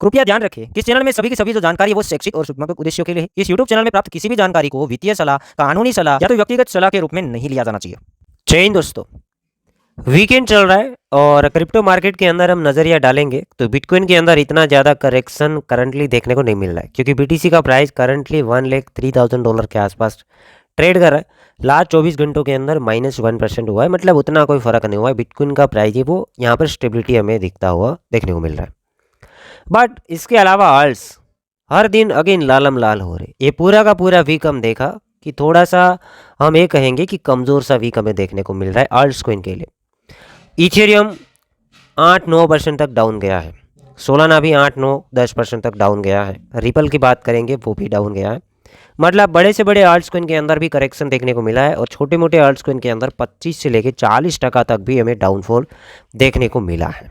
कृपया ध्यान रखें कि इस चैनल में सभी की सभी जो जानकारी है वो शैक्षिक और सूचनात्मक उद्देश्यों के लिए है। इस यूट्यूब चैनल में प्राप्त किसी भी जानकारी को वित्तीय सलाह, कानूनी सलाह या तो व्यक्तिगत सलाह के रूप में नहीं लिया जाना चाहिए। जय हिंद दोस्तों, वीकेंड चल रहा है और क्रिप्टो मार्केट के अंदर हम नजरिया डालेंगे तो बिटकॉइन के अंदर इतना ज़्यादा करेक्शन करंटली देखने को नहीं मिल रहा है, क्योंकि बीटीसी का प्राइस करंटली $1,03,000 के आसपास ट्रेड कर रहा है। लास्ट 24 घंटों के अंदर -1% हुआ है, मतलब उतना कोई फर्क नहीं हुआ है। बिटकॉइन का प्राइस है वो यहाँ पर स्टेबिलिटी हमें दिखता हुआ देखने को मिल रहा है। बट इसके अलावा आल्ट्स हर दिन अगेन लालम लाल हो रहे। ये पूरा का पूरा वीक हम देखा कि थोड़ा सा हम ये कहेंगे कि कमज़ोर सा वीक हमें देखने को मिल रहा है आल्ट्स कोइन के लिए। इथेरियम 8-9% तक डाउन गया है, सोलाना भी 8-9-10% तक डाउन गया है। रिपल की बात करेंगे वो भी डाउन गया है। मतलब बड़े से बड़े आल्ट्स कोइन के अंदर भी करेक्शन देखने को मिला है और छोटे मोटे आल्ट्स कोइन के अंदर 25 से लेकर 40% तक भी हमें डाउनफॉल देखने को मिला है।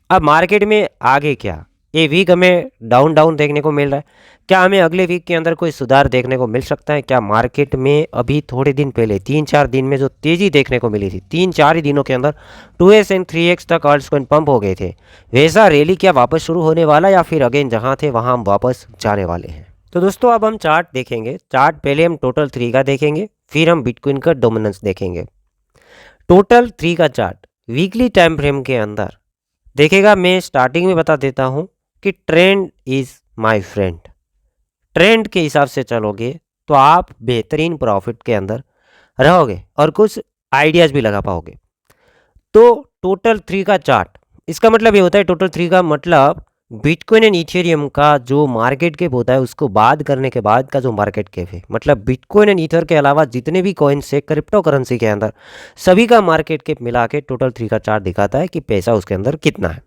अब मार्केट में आगे क्या, ये वीक हमें डाउन देखने को मिल रहा है। क्या हमें अगले वीक के अंदर कोई सुधार देखने को मिल सकता है? क्या मार्केट में अभी थोड़े दिन पहले 3-4 दिन में जो तेज़ी देखने को मिली थी, 3-4 ही दिनों के अंदर 2x एंड 3x तक आल्ट्स कोइन पंप हो गए थे, वैसा रैली क्या वापस शुरू होने वाला या फिर अगेन जहां थे वहां हम वापस जाने वाले हैं? तो दोस्तों अब हम चार्ट देखेंगे। चार्ट पहले हम टोटल 3 का देखेंगे, फिर हम बिटकॉइन का डोमिनेंस देखेंगे। टोटल 3 का चार्ट वीकली टाइम फ्रेम के अंदर देखेगा। मैं स्टार्टिंग में बता देता हूं कि trend is my friend. Trend के हिसाब से चलोगे तो आप बेहतरीन प्रॉफिट के अंदर रहोगे और कुछ आइडियाज़ भी लगा पाओगे। तो टोटल 3 का चार्ट, इसका मतलब ये होता है, टोटल 3 का मतलब बिटकॉइन एंड इथेरियम का जो मार्केट कैप होता है उसको बाद करने के बाद का जो मार्केट कैप है, मतलब बिटकॉइन एंड ईथर के अलावा जितने भी कॉइन्स है क्रिप्टो करेंसी के अंदर सभी का मार्केट कैप मिला के टोटल 3 का चार्ट दिखाता है कि पैसा उसके अंदर कितना है।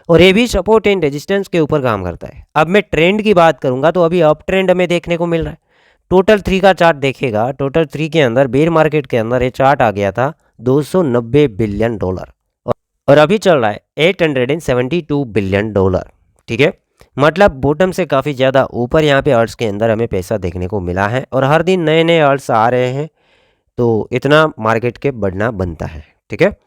और ये भी सपोर्ट एंड रेजिस्टेंस के ऊपर काम करता है। अब मैं ट्रेंड की बात करूंगा तो अभी अप ट्रेंड हमें देखने को मिल रहा है। टोटल 3 का चार्ट देखेगा, टोटल 3 के अंदर बेयर मार्केट के अंदर ये चार्ट आ गया था $290 बिलियन और अभी चल रहा है $872 बिलियन। ठीक है, मतलब बॉटम से काफ़ी ज़्यादा ऊपर यहाँ पे आल्ट्स के अंदर हमें पैसा देखने को मिला है और हर दिन नए नए आल्ट्स आ रहे हैं, तो इतना मार्केट के बढ़ना बनता है। ठीक है,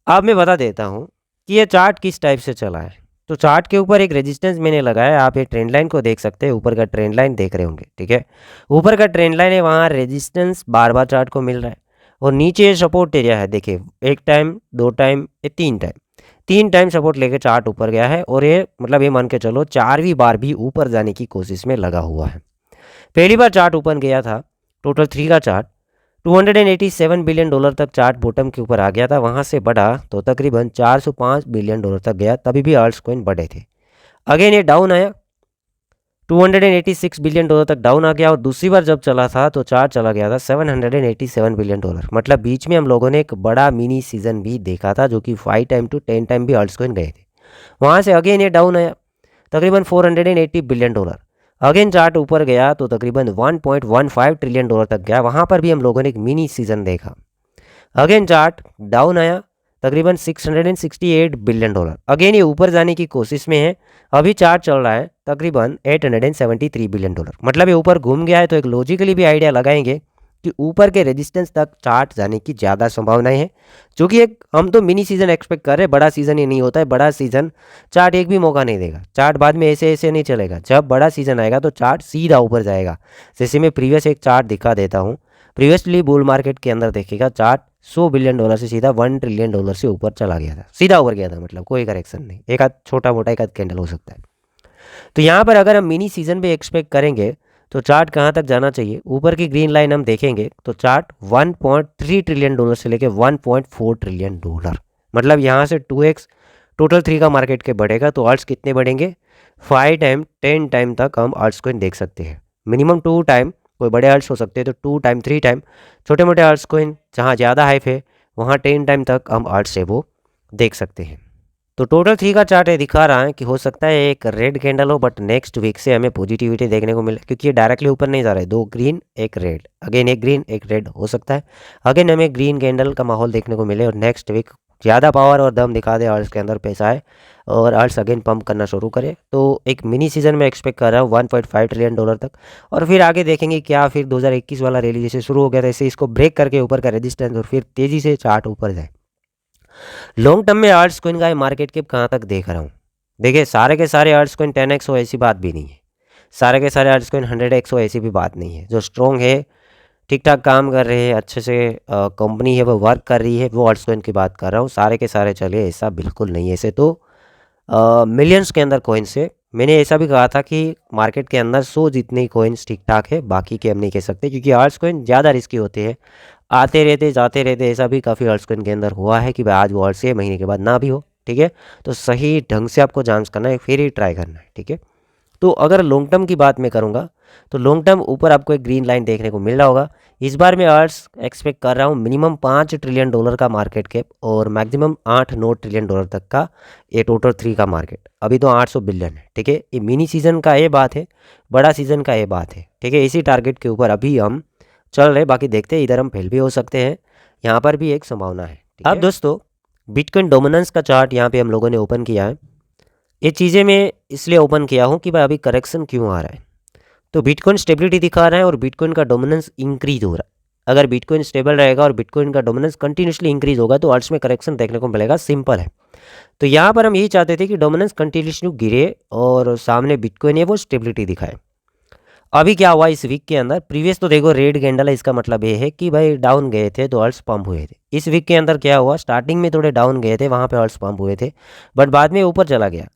अब मैं बता देता हूँ कि ये चार्ट किस टाइप से चला है। तो चार्ट के ऊपर एक रेजिस्टेंस मैंने लगाया, आप ये ट्रेंड लाइन को देख सकते हैं, ऊपर का ट्रेंड लाइन देख रहे होंगे। ठीक है, ऊपर का ट्रेंड लाइन है, वहाँ रेजिस्टेंस बार बार चार्ट को मिल रहा है और नीचे ये सपोर्ट एरिया है। देखिए, 1 टाइम, 2 टाइम, 3 टाइम सपोर्ट लेके चार्ट ऊपर गया है और ये मतलब ये मान के चलो 4वीं बार भी ऊपर जाने की कोशिश में लगा हुआ है। पहली बार चार्ट ऊपर गया था, टोटल 3 का चार्ट $287 बिलियन तक चार्ट बॉटम के ऊपर आ गया था, वहाँ से बढ़ा तो तकरीबन $405 बिलियन तक गया, तभी भी आल्ट्स कोइन बढ़े थे। अगेन ये डाउन आया, $286 बिलियन तक डाउन आ गया और दूसरी बार जब चला था तो चार्ट चला गया था $787 बिलियन। मतलब बीच में हम लोगों ने एक बड़ा मिनी सीजन भी देखा था जो कि 5 टाइम टू 10 टाइम भी आल्ट्स कोइन गए थे। वहाँ से अगेन ये डाउन आया, तकरीबन $480 बिलियन। अगेन चार्ट ऊपर गया तो तकरीबन $1.15 ट्रिलियन तक गया, वहाँ पर भी हम लोगों ने एक मिनी सीजन देखा। अगेन चार्ट डाउन आया, तकरीबन $668 बिलियन। अगेन ये ऊपर जाने की कोशिश में है, अभी चार्ट चल रहा है तकरीबन $873 बिलियन। मतलब ये ऊपर घूम गया है, तो एक लॉजिकली भी आइडिया लगाएंगे कि ऊपर के रेजिस्टेंस तक चार्ट जाने की ज़्यादा संभावनाएं हैं, जो कि एक हम तो मिनी सीजन एक्सपेक्ट कर रहे हैं, बड़ा सीजन ये नहीं होता है। बड़ा सीजन चार्ट एक भी मौका नहीं देगा, चार्ट बाद में ऐसे ऐसे नहीं चलेगा। जब बड़ा सीजन आएगा तो चार्ट सीधा ऊपर जाएगा। जैसे मैं प्रीवियस एक चार्ट दिखा देता हूँ, प्रीवियसली बुल मार्केट के अंदर देखेगा चार्ट $100 बिलियन से सीधा $1 ट्रिलियन से ऊपर चला गया था, सीधा ऊपर गया था, मतलब कोई करेक्शन नहीं, एक आध छोटा मोटा एक आध कैंडल हो सकता है। तो यहाँ पर अगर हम मिनी सीजन पे एक्सपेक्ट करेंगे तो चार्ट कहाँ तक जाना चाहिए, ऊपर की ग्रीन लाइन हम देखेंगे तो चार्ट $1.3 ट्रिलियन से लेके $1.4 ट्रिलियन, मतलब यहाँ से 2x टोटल 3 का मार्केट के बढ़ेगा तो आल्ट्स कितने बढ़ेंगे, 5 टाइम 10 टाइम तक हम आल्ट्स कोइन देख सकते हैं। मिनिमम 2 टाइम कोई बड़े आल्ट्स हो सकते हैं तो 2 टाइम 3 टाइम, छोटे मोटे आल्ट्स कोइन जहाँ ज़्यादा हाइप है वहाँ 10 टाइम तक हम आल्ट्स से वो देख सकते हैं। तो टोटल 3 का चार्ट ये दिखा रहा है कि हो सकता है एक रेड कैंडल हो, बट नेक्स्ट वीक से हमें पॉजिटिविटी देखने को मिले, क्योंकि ये डायरेक्टली ऊपर नहीं जा रहा है। 2 green 1 red, again 1 green 1 red हो सकता है, अगेन हमें ग्रीन कैंडल का माहौल देखने को मिले और नेक्स्ट वीक ज़्यादा पावर और दम दिखा दे आल्ट्स के अंदर पैसा है और आल्ट्स अगेन पंप करना शुरू करे। तो एक मिनी सीजन में एक्सपेक्ट कर रहा हूँ $1.5 ट्रिलियन तक, और फिर आगे देखेंगे क्या फिर 2021 वाला रैली जैसे शुरू हो गया था ऐसे इसको ब्रेक करके ऊपर का रेजिस्टेंस और फिर तेज़ी से चार्ट ऊपर जाए। लॉन्ग टर्म में आल्ट्स कोइन का मार्केट कैप कहाँ तक देख रहा हूँ, देखिए सारे के सारे आर्ट्स कोइन 10x हो ऐसी बात भी नहीं है, सारे के सारे आर्ट्स कोइन 100x हो ऐसी भी बात नहीं है। जो स्ट्रॉन्ग है, ठीक ठाक काम कर रहे हैं, अच्छे से कंपनी है वो वर्क कर रही है, वो आर्ट्स कोइन की बात कर रहा हूँ। सारे के सारे चले ऐसा बिल्कुल नहीं है। ऐसे तो मिलियंस के अंदर कॉइन्स है। मैंने ऐसा भी कहा था कि मार्केट के अंदर 100 जितने ही कॉइन्स ठीक ठाक है, बाकी के हम नहीं कह सकते, क्योंकि आर्ट्स कॉइन ज़्यादा रिस्की होते हैं, आते रहते जाते रहते। ऐसा भी काफ़ी आर्ट्स कॉइन के अंदर हुआ है कि भाई आज वो आर्ट्स 6 महीने के बाद ना भी हो, ठीक है। तो सही ढंग से आपको जांच करना है, फिर ही ट्राई करना है, ठीक है। तो अगर लॉन्ग टर्म की बात मैं करूँगा तो लॉन्ग टर्म ऊपर आपको एक ग्रीन लाइन देखने को मिल रहा होगा। इस बार मैं आर्ट्स एक्सपेक्ट कर रहा हूँ मिनिमम $5 ट्रिलियन का मार्केट कैप और मैक्सिमम 8-9 ट्रिलियन डॉलर तक का ये टोटल 3 का मार्केट। अभी तो 800 बिलियन है, ठीक है। ये मिनी सीजन का ये बात है, बड़ा सीजन का ये बात है, ठीक है। इसी टारगेट के ऊपर अभी हम चल रहे, बाकी देखते हैं, इधर हम फेल भी हो सकते हैं, यहाँ पर भी एक संभावना है, ठीक है। अब दोस्तों बिटकॉइन डोमिनेंस का चार्ट यहाँ पे हम लोगों ने ओपन किया है। ये चीज़ें मैं इसलिए ओपन किया हूँ कि भाई अभी करेक्शन क्यों आ रहा है। तो बिटकॉइन स्टेबिलिटी दिखा रहा है और बिटकॉइन का डोमिनेंस इंक्रीज हो रहा है। अगर बिटकॉइन स्टेबल रहेगा और बिटकॉइन का डोमिनेंस कंटिन्यूसली इंक्रीज होगा तो आल्ट्स में करेक्शन देखने को मिलेगा, सिंपल है। तो यहाँ पर हम यही चाहते थे कि डोमिनेंस कंटिन्यूसली गिरे और सामने बिटकॉइन है वो स्टेबिलिटी दिखाए। अभी क्या हुआ इस वीक के अंदर, प्रीवियस तो देखो रेड कैंडल है, इसका मतलब ये है कि भाई डाउन गए थे तो आल्ट्स पंप हुए थे। इस वीक के अंदर क्या हुआ, स्टार्टिंग में थोड़े डाउन गए थे, वहाँ पे आल्ट्स पंप हुए थे, बट बाद में ऊपर चला गया।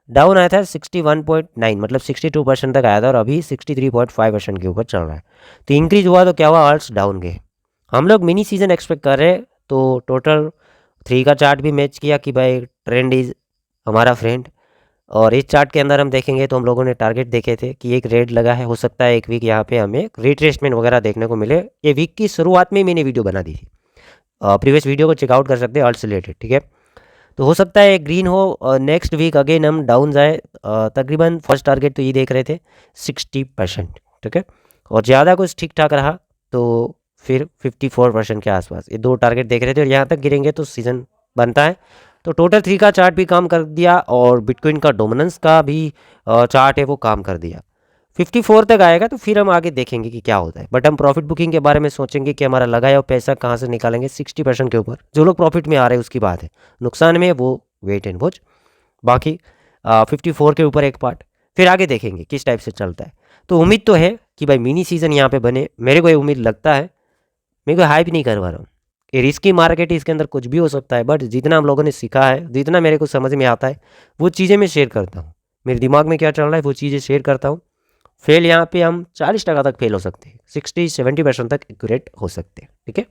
डाउन आया था 61.9 मतलब 62% तक आया था और अभी 63.5% के ऊपर चल रहा है। तो इंक्रीज हुआ तो क्या हुआ, आल्ट्स डाउन गए। हम लोग मिनी सीजन एक्सपेक्ट कर रहे हैं, तो टोटल 3 का चार्ट भी मैच किया कि भाई ट्रेंड इज हमारा फ्रेंड। और इस चार्ट के अंदर हम देखेंगे तो हम लोगों ने टारगेट देखे थे कि एक रेड लगा है, हो सकता है एक वीक यहाँ पे हमें रिट्रेसमेंट वगैरह देखने को मिले। ये वीक की शुरुआत में ही मैंने वीडियो बना दी थी, प्रीवियस वीडियो को चेकआउट कर सकते हैं आल्ट्स रिलेटेड, ठीक है। तो हो सकता है ग्रीन हो, नेक्स्ट वीक अगेन हम डाउन जाए। तकरीबन फर्स्ट टारगेट तो ये देख रहे थे 60%, ठीक है। और ज़्यादा कुछ ठीक ठाक रहा तो फिर 54% के आसपास, ये 2 टारगेट देख रहे थे और यहाँ तक गिरेंगे तो सीज़न बनता है। तो टोटल 3 का चार्ट भी काम कर दिया और बिटकॉइन का डोमिनेंस का भी चार्ट है वो काम कर दिया। 54 तक आएगा तो फिर हम आगे देखेंगे कि क्या होता है, बट हम प्रॉफिट बुकिंग के बारे में सोचेंगे कि हमारा लगाया हुआ पैसा कहाँ से निकालेंगे। 60% के ऊपर जो लोग प्रॉफिट में आ रहे हैं उसकी बात है, नुकसान में वो वेट एंड वॉच। बाकी 54 के ऊपर एक पार्ट, फिर आगे देखेंगे किस टाइप से चलता है। तो उम्मीद तो है कि भाई मिनी सीजन यहाँ पे बने, मेरे को ये उम्मीद लगता है। मैं कोई हाइप नहीं करवा रहा हूँ, ये रिस्की मार्केट है, इसके अंदर कुछ भी हो सकता है, बट जितना हम लोगों ने सीखा है, जितना मेरे को समझ में आता है वो चीज़ें मैं शेयर करता हूँ। मेरे दिमाग में क्या चल रहा है वो चीज़ें शेयर करता हूँ। फेल यहाँ पे हम 40% तक फेल हो सकते हैं, 60-70% तक एक्यूरेट हो सकते हैं, ठीक है।